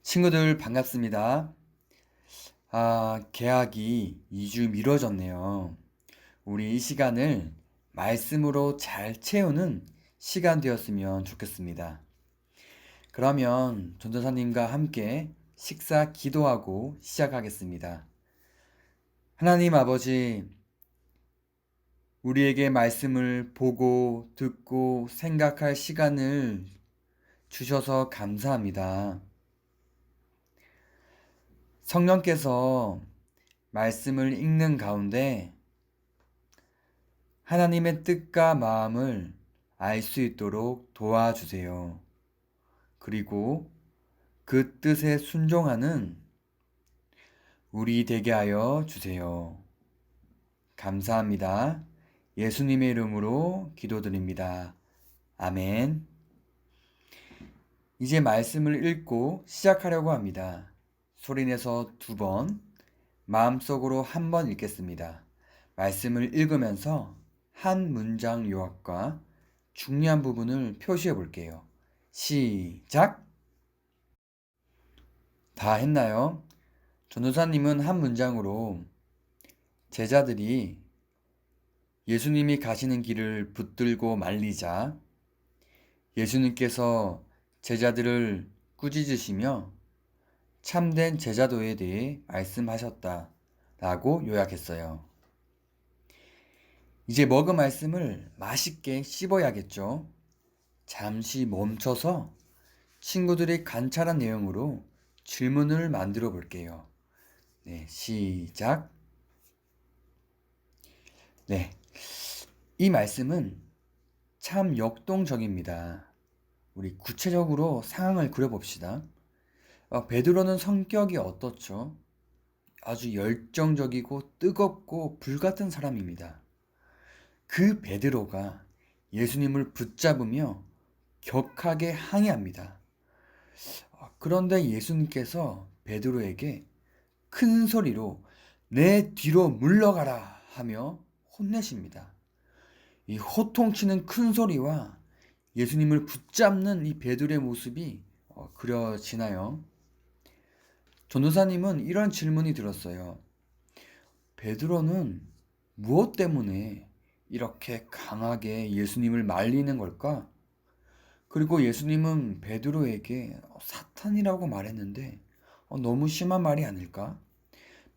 친구들 반갑습니다. 개학이 2주 미뤄졌네요. 우리 이 시간을 말씀으로 잘 채우는 시간 되었으면 좋겠습니다. 그러면 전도사님과 함께 식사 기도하고 시작하겠습니다. 하나님 아버지, 우리에게 말씀을 보고 듣고 생각할 시간을 주셔서 감사합니다. 성령께서 말씀을 읽는 가운데 하나님의 뜻과 마음을 알 수 있도록 도와주세요. 그리고 그 뜻에 순종하는 우리 되게 하여 주세요. 감사합니다. 예수님의 이름으로 기도드립니다. 아멘. 이제 말씀을 읽고 시작하려고 합니다. 소리내서 2번, 마음속으로 1번 읽겠습니다. 말씀을 읽으면서 한 문장 요약과 중요한 부분을 표시해 볼게요. 시작! 다 했나요? 전도사님은 한 문장으로 제자들이 예수님이 가시는 길을 붙들고 말리자 예수님께서 제자들을 꾸짖으시며 참된 제자도에 대해 말씀하셨다 라고 요약했어요. 이제 먹은 말씀을 맛있게 씹어야겠죠. 잠시 멈춰서 친구들이 관찰한 내용으로 질문을 만들어 볼게요. 네, 시작. 네, 이 말씀은 참 역동적입니다. 우리 구체적으로 상황을 그려봅시다. 베드로는 성격이 어떻죠? 아주 열정적이고 뜨겁고 불같은 사람입니다. 그 베드로가 예수님을 붙잡으며 격하게 항의합니다. 그런데 예수님께서 베드로에게 큰 소리로 내 뒤로 물러가라 하며 혼내십니다. 이 호통치는 큰 소리와 예수님을 붙잡는 이 베드로의 모습이 그려지나요? 전도사님은 이런 질문이 들었어요. 베드로는 무엇 때문에 이렇게 강하게 예수님을 말리는 걸까? 그리고 예수님은 베드로에게 사탄이라고 말했는데 너무 심한 말이 아닐까?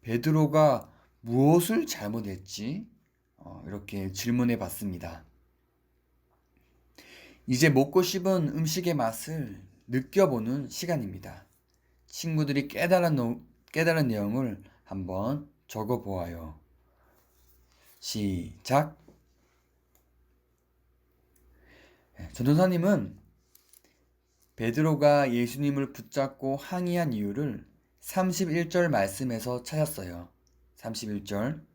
베드로가 무엇을 잘못했지? 이렇게 질문해 봤습니다. 이제 먹고 씹은 음식의 맛을 느껴보는 시간입니다. 친구들이 깨달은 내용을 한번 적어 보아요. 시작! 전도사님은 베드로가 예수님을 붙잡고 항의한 이유를 31절 말씀에서 찾았어요. 31절.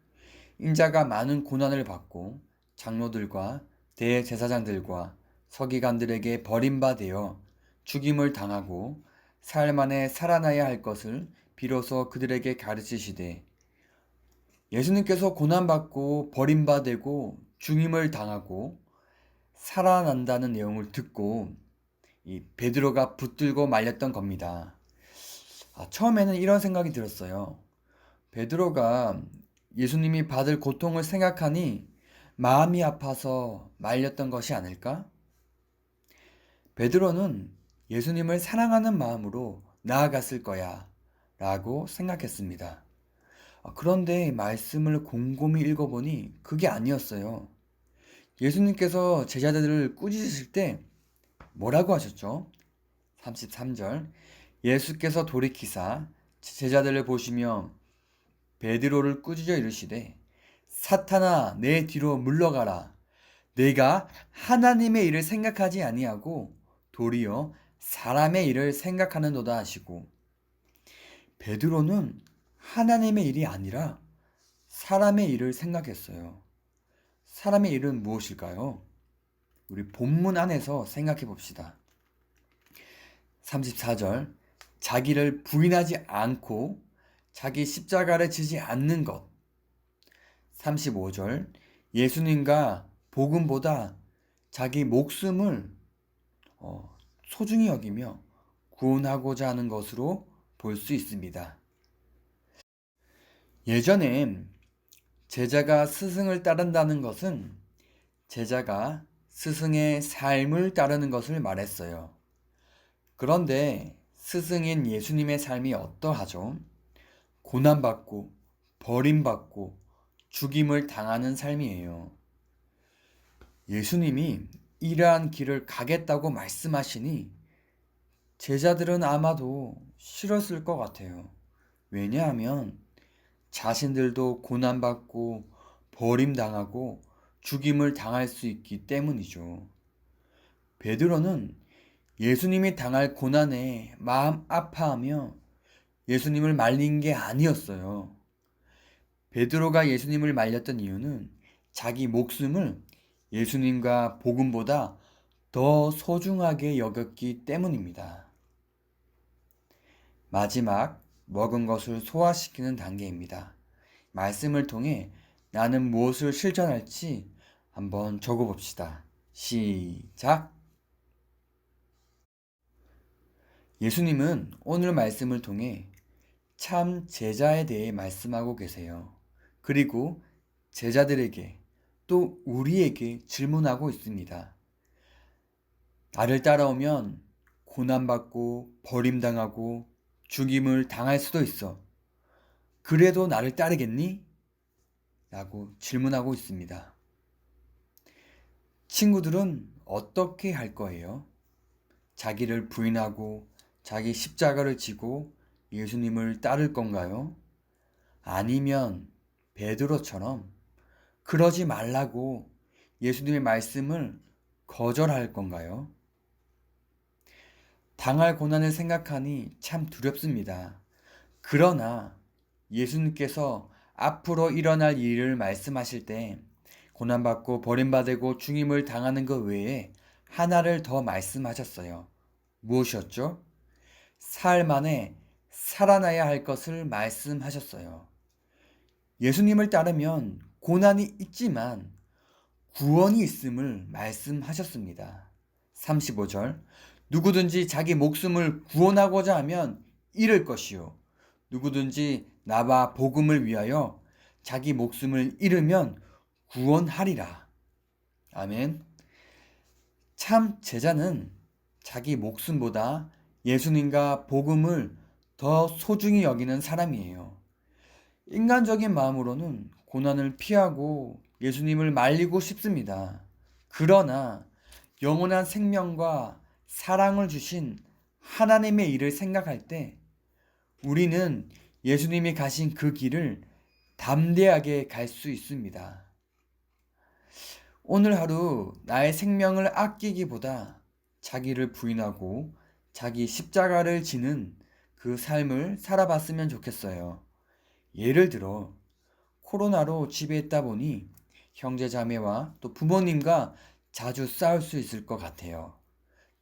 인자가 많은 고난을 받고 장로들과 대제사장들과 서기관들에게 버림받아 죽임을 당하고 사흘 만에 살아나야 할 것을 비로소 그들에게 가르치시되 예수님께서 고난받고 버림받고 죽임을 당하고 살아난다는 내용을 듣고 이 베드로가 붙들고 말렸던 겁니다. 처음에는 이런 생각이 들었어요. 베드로가 예수님이 받을 고통을 생각하니 마음이 아파서 말렸던 것이 아닐까? 베드로는 예수님을 사랑하는 마음으로 나아갔을 거야 라고 생각했습니다. 그런데 말씀을 곰곰이 읽어보니 그게 아니었어요. 예수님께서 제자들을 꾸짖으실 때 뭐라고 하셨죠? 33절. 예수께서 돌이키사 제자들을 보시며 베드로를 꾸짖어 이르시되 사탄아 내 뒤로 물러가라. 내가 하나님의 일을 생각하지 아니하고 도리어 사람의 일을 생각하는도다 하시고 베드로는 하나님의 일이 아니라 사람의 일을 생각했어요. 사람의 일은 무엇일까요? 우리 본문 안에서 생각해 봅시다. 34절. 자기를 부인하지 않고 자기 십자가를 지지 않는 것. 35절. 예수님과 복음보다 자기 목숨을 소중히 여기며 구원하고자 하는 것으로 볼 수 있습니다. 예전엔 제자가 스승을 따른다는 것은 제자가 스승의 삶을 따르는 것을 말했어요. 그런데 스승인 예수님의 삶이 어떠하죠? 고난받고 버림받고 죽임을 당하는 삶이에요. 예수님이 이러한 길을 가겠다고 말씀하시니 제자들은 아마도 싫었을 것 같아요. 왜냐하면 자신들도 고난받고 버림당하고 죽임을 당할 수 있기 때문이죠. 베드로는 예수님이 당할 고난에 마음 아파하며 예수님을 말린 게 아니었어요. 베드로가 예수님을 말렸던 이유는 자기 목숨을 예수님과 복음보다 더 소중하게 여겼기 때문입니다. 마지막 먹은 것을 소화시키는 단계입니다. 말씀을 통해 나는 무엇을 실천할지 한번 적어봅시다. 시작! 예수님은 오늘 말씀을 통해 참 제자에 대해 말씀하고 계세요. 그리고 제자들에게 또 우리에게 질문하고 있습니다. 나를 따라오면 고난받고 버림당하고 죽임을 당할 수도 있어. 그래도 나를 따르겠니? 라고 질문하고 있습니다. 친구들은 어떻게 할 거예요? 자기를 부인하고 자기 십자가를 지고 예수님을 따를 건가요? 아니면 베드로처럼 그러지 말라고 예수님의 말씀을 거절할 건가요? 당할 고난을 생각하니 참 두렵습니다. 그러나 예수님께서 앞으로 일어날 일을 말씀하실 때 고난받고 버림받고 죽임을 당하는 것 외에 하나를 더 말씀하셨어요. 무엇이었죠? 삶 안에 살아나야 할 것을 말씀하셨어요. 예수님을 따르면 고난이 있지만 구원이 있음을 말씀하셨습니다. 35절 누구든지 자기 목숨을 구원하고자 하면 잃을 것이요 누구든지 나와 복음을 위하여 자기 목숨을 잃으면 구원하리라. 아멘. 참 제자는 자기 목숨보다 예수님과 복음을 더 소중히 여기는 사람이에요. 인간적인 마음으로는 고난을 피하고 예수님을 말리고 싶습니다. 그러나 영원한 생명과 사랑을 주신 하나님의 일을 생각할 때 우리는 예수님이 가신 그 길을 담대하게 갈 수 있습니다. 오늘 하루 나의 생명을 아끼기보다 자기를 부인하고 자기 십자가를 지는 그 삶을 살아봤으면 좋겠어요. 예를 들어 코로나로 집에 있다 보니 형제 자매와 또 부모님과 자주 싸울 수 있을 것 같아요.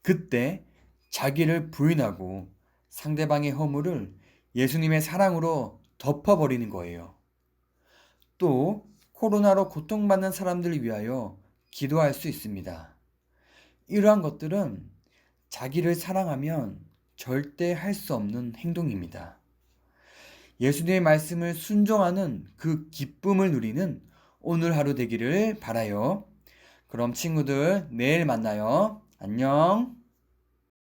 그때 자기를 부인하고 상대방의 허물을 예수님의 사랑으로 덮어버리는 거예요. 또 코로나로 고통받는 사람들을 위하여 기도할 수 있습니다. 이러한 것들은 자기를 사랑하면 절대 할 수 없는 행동입니다. 예수님의 말씀을 순종하는 그 기쁨을 누리는 오늘 하루 되기를 바라요. 그럼 친구들 내일 만나요. 안녕.